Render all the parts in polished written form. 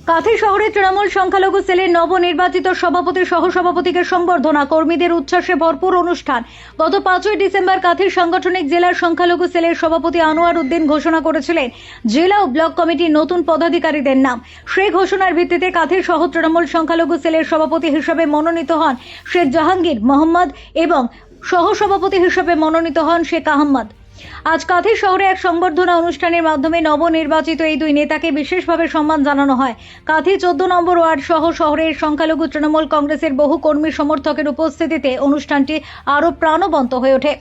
কাঁথি শহরে তৃণমূল সংখ্যালঘু সেলের নবনির্বাচিত সভাপতি সহসভাপতিকে সংবর্ধনা, কর্মীদের উচ্ছ্বাসে ভরপুর অনুষ্ঠান। গত 5ই ডিসেম্বর কাঁথির সাংগঠনিক জেলার সংখ্যালঘু সেলের সভাপতি আনোয়ার উদ্দিন ঘোষণা করেছিলেন জেলা ও ব্লক কমিটির নতুন পদাধিকারীদের নাম। সেই ঘোষণার ভিত্তিতে কাঁথির শহর তৃণমূল সংখ্যালঘু সেলের সভাপতি হিসেবে মনোনীত হন শেখ জাহাঙ্গীর মোহাম্মদ এবং সহসভাপতি হিসেবে মনোনীত হন শেখ আহমদ। আজ কাঁথি শহরে এক সংবর্ধনা অনুষ্ঠানের মাধ্যমে নবনির্বাচিত এই দুই নেতাকে বিশেষভাবে সম্মান জানানো হয়। কাঁথি 14 নম্বর ওয়ার্ড সহ শহরের সংখ্যালঘু তৃণমূল কংগ্রেসের বহু কর্মী সমর্থকের উপস্থিতিতে অনুষ্ঠানটি আরও প্রাণবন্ত হয়ে ওঠে।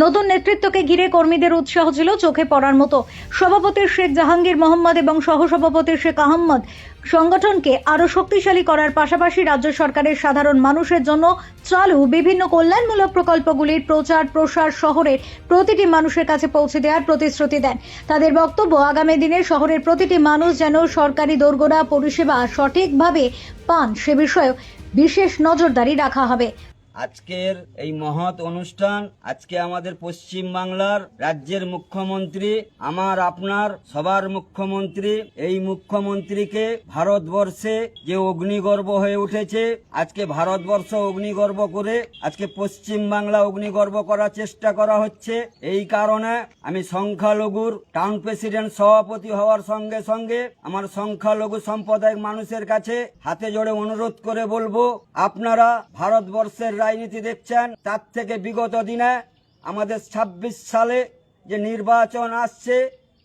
নতুন নেতৃত্বকে ঘিরে কর্মীদের উৎসাহ ছিল চোখে পড়ার মতো। সভাপতি শেখ জাহাঙ্গীর মোহাম্মদ এবং সহসভাপতি শেখ আহমদ সংগঠনকে আরও শক্তিশালী করার পাশাপাশি রাজ্য সরকারের সাধারণ মানুষের জন্য চালু বিভিন্ন কল্যাণমূলক প্রকল্পগুলির প্রচার প্রসার শহরের প্রতিটি মানুষের কাছে পৌঁছে দেওয়ার প্রতিশ্রুতি দেন। তাদের বক্তব্য, আগামী দিনে শহরের প্রতিটি মানুষ যেন সরকারি দোরগোড়া পরিষেবা সঠিকভাবে পান সে বিষয়ে বিশেষ নজরদারি রাখা হবে। আজকের এই মহৎ অনুষ্ঠান, আজকে আমাদের পশ্চিম বাংলার রাজ্যের মুখ্যমন্ত্রী, আমার আপনার সবার মুখ্যমন্ত্রী, এই মুখ্যমন্ত্রীকে ভারতবর্ষে যে অগ্নিগর্ভ হয়ে উঠেছে, আজকে ভারতবর্ষ অগ্নিগর্ভ করে আজকে পশ্চিম বাংলা অগ্নিগর্ভ করার চেষ্টা করা হচ্ছে। এই কারণে আমি সংখ্যালঘুর টাউন প্রেসিডেন্ট সভাপতি হওয়ার সঙ্গে সঙ্গে আমার সংখ্যালঘু সম্প্রদায়ের মানুষের কাছে হাতে জোড়ে অনুরোধ করে বলবো, আপনারা ভারতবর্ষের রাজনীতি দেখছেন, তার থেকে বিগত দিনে আমাদের 26 সালে যে নির্বাচন আসছে,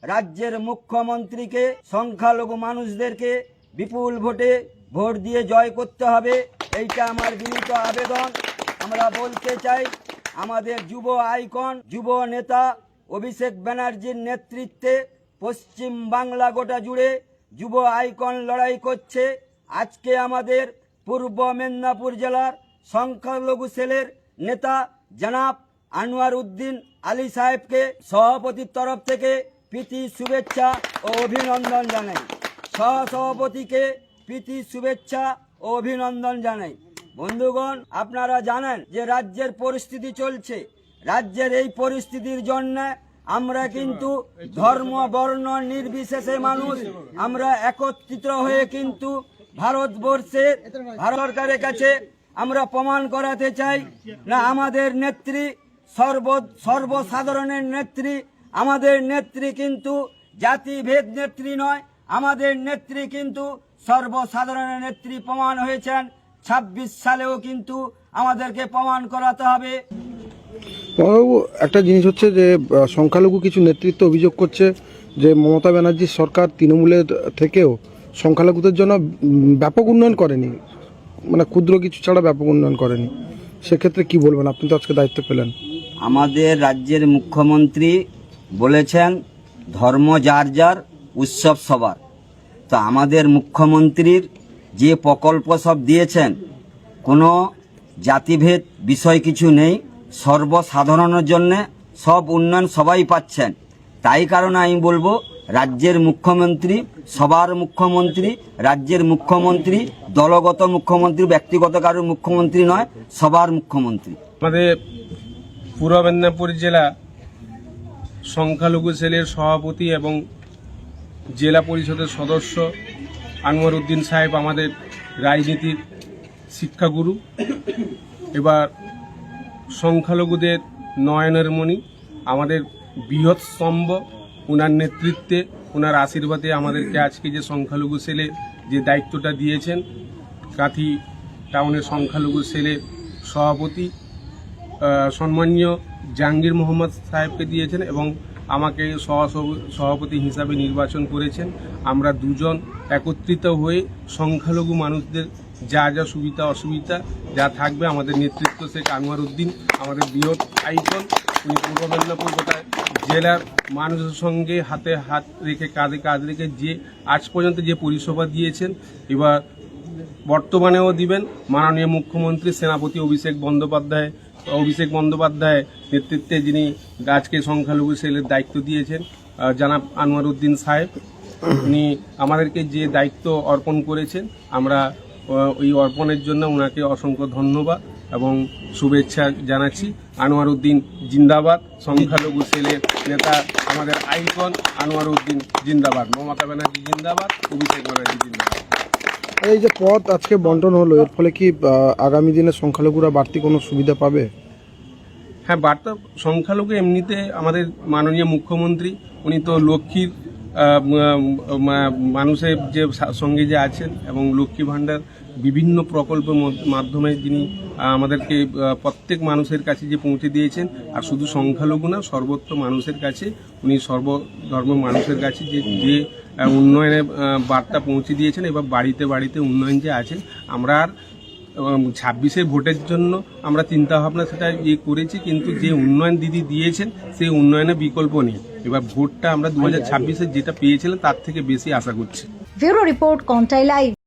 রাজ্যের মুখ্যমন্ত্রীকে সংখ্যালঘু মানুষদেরকে বিপুল ভোটে ভোট দিয়ে জয় করতে হবে। এইটা আমার বিনীত আবেদন। আমরা বলতে চাই, আমাদের যুব আইকন, যুব নেতা অভিষেক ব্যানার্জির নেতৃত্বে পশ্চিম বাংলা গোটা জুড়ে যুব আইকন লড়াই করছে। আজকে আমাদের পূর্ব মেদিনীপুর জেলার সংখ্যালঘু সেলের নেতা জনাব আনোয়ার উদ্দিন আলী সাহেবকে সভাপতির তরফ থেকে প্রীতি শুভেচ্ছা ও অভিনন্দন জানাই। সহসভাপতিকে প্রীতি শুভেচ্ছা ও অভিনন্দন জানাই। বন্ধুগণ, আপনারা জানেন যে রাজ্যের পরিস্থিতি চলছে। রাজ্যের এই পরিস্থিতির জন্য আমরা কিন্তু ধর্ম বর্ণ নির্বিশেষে মানুষ আমরা একত্রিত হয়ে কিন্তু ভারতবর্ষের সরকারের কাছে আমরা প্রমাণ করাতে চাই না আমাদের নেত্রী সর্বসাধারণের নেত্রী। আমাদের নেত্রী কিন্তু জাতিভেদ নেত্রী নয়, আমাদের নেত্রী কিন্তু সর্বসাধারণের নেত্রী প্রমাণ হয়েছেন। 26 সালেও কিন্তু আমাদেরকে প্রমাণ করাতে হবে। একটা জিনিস হচ্ছে যে সংখ্যালঘু কিছু নেতৃত্ব অভিযোগ করছে যে মমতা ব্যানার্জির সরকার তৃণমূলের থেকেও সংখ্যালঘুদের জন্য ব্যাপক উন্নয়ন করেনি, মানে ক্ষুদ্র কিছু ছাড়া ব্যাপক উন্নয়ন করেনি। সেক্ষেত্রে কি বলবেন? আপনি তো আজকে দায়িত্ব পেলেন। আমাদের রাজ্যের মুখ্যমন্ত্রী বলেছেন ধর্ম যার যার, উৎসব সবার। তো আমাদের মুখ্যমন্ত্রীর যে প্রকল্প সব দিয়েছেন, কোনো জাতিভেদ বিষয় কিছু নেই, সর্বসাধারণের জন্য সব উন্নয়ন সবাই পাচ্ছেন। তাই কারণে আমি বলবো, রাজ্যের মুখ্যমন্ত্রী সবার মুখ্যমন্ত্রী, রাজ্যের মুখ্যমন্ত্রী দলগত মুখ্যমন্ত্রী, ব্যক্তিগত কারোর মুখ্যমন্ত্রী নয়, সবার মুখ্যমন্ত্রী। আমাদের পূর্ব মেদিনীপুর জেলা সংখ্যালঘু সেলের সভাপতি এবং জেলা পরিষদের সদস্য আনোয়ার উদ্দিন সাহেব আমাদের রাজনীতির শিক্ষাগুরু। এবার সংখ্যালঘুদের নয়নের মণি, আমাদের বৃহৎ স্তম্ভ। ওনার নেতৃত্বে, ওনার আশীর্বাদে আমাদেরকে আজকে যে সংখ্যালঘু সেলে যে দায়িত্বটা দিয়েছেন, কাঁথি টাউনের সংখ্যালঘু সেলের সভাপতি সম্মানীয় জাহাঙ্গীর মোহাম্মদ সাহেবকে দিয়েছেন এবং আমাকে সভাপতি হিসাবে নির্বাচন করেছেন। আমরা দুজন একত্রিত হয়ে সংখ্যালঘু মানুষদের যা যা সুবিধা অসুবিধা যা থাকবে, আমাদের নেতৃত্ব শেখ আনোয়ার উদ্দিন আমাদের বৃহৎ আইকন। উনি পূর্ব মেদিনীপুর গোটা জেলার মানুষের সঙ্গে হাতে হাত রেখে কাঁধে কাঁধ রেখে যে আজ পর্যন্ত যে পরিষেবা দিয়েছেন, এবার বর্তমানেও দিবেন। মাননীয় মুখ্যমন্ত্রী সেনাপতি অভিষেক বন্দ্যোপাধ্যায় নেতৃত্বে যিনি আজকে সংখ্যালঘু সেলের দায়িত্ব দিয়েছেন, জনাব আনোয়ার উদ্দিন সাহেব, উনি আমাদেরকে যে দায়িত্ব অর্পণ করেছেন, আমরা ওই অর্পণের জন্য ওনাকে অসংখ্য ধন্যবাদ এবং শুভেচ্ছা জানাচ্ছি। আনোয়ার উদ্দিন জিন্দাবাদ। সংখ্যালঘু সেলের নেতা আমাদের আইকন আনোয়ার উদ্দিন জিন্দাবাদ। মমতা ব্যানার্জি জিন্দাবাদ। অভিষেক ব্যানার্জি জিন্দাবাদ। আর এই যে পদ আজকে বন্টন হলো, এর ফলে কি আগামী দিনে সংখ্যালঘুরা বাড়তি কোনো সুবিধা পাবে? হ্যাঁ, বার্তা সংখ্যালঘু এমনিতে আমাদের মাননীয় মুখ্যমন্ত্রী উনি তো লক্ষ্মীর মানুষের যে সঙ্গে যে আছেন এবং লক্ষ্মী ভাণ্ডার বিভিন্ন প্রকল্পের মাধ্যমে যিনি আমাদেরকে প্রত্যেক মানুষের কাছে যে পৌঁছে দিয়েছেন। আর শুধু সংখ্যালঘু না, সর্বত্র মানুষের কাছে উনি সর্বধর্ম মানুষের কাছে যে উন্নয়নের বার্তা পৌঁছে দিয়েছেন। এবার বাড়িতে বাড়িতে উন্নয়ন যে আছেন, আমরা আর 26-এর ভোটের জন্য আমরা চিন্তা ভাবনা সেটা করেছি, কিন্তু যে উন্নয়ন দিদি দিয়েছেন সেই উন্নয়নের বিকল্প নেই। এবার ভোটটা আমরা 2026-এ যেটা পেয়েছিলাম তার থেকে বেশি আশা করছি। Bureau report, Contai live.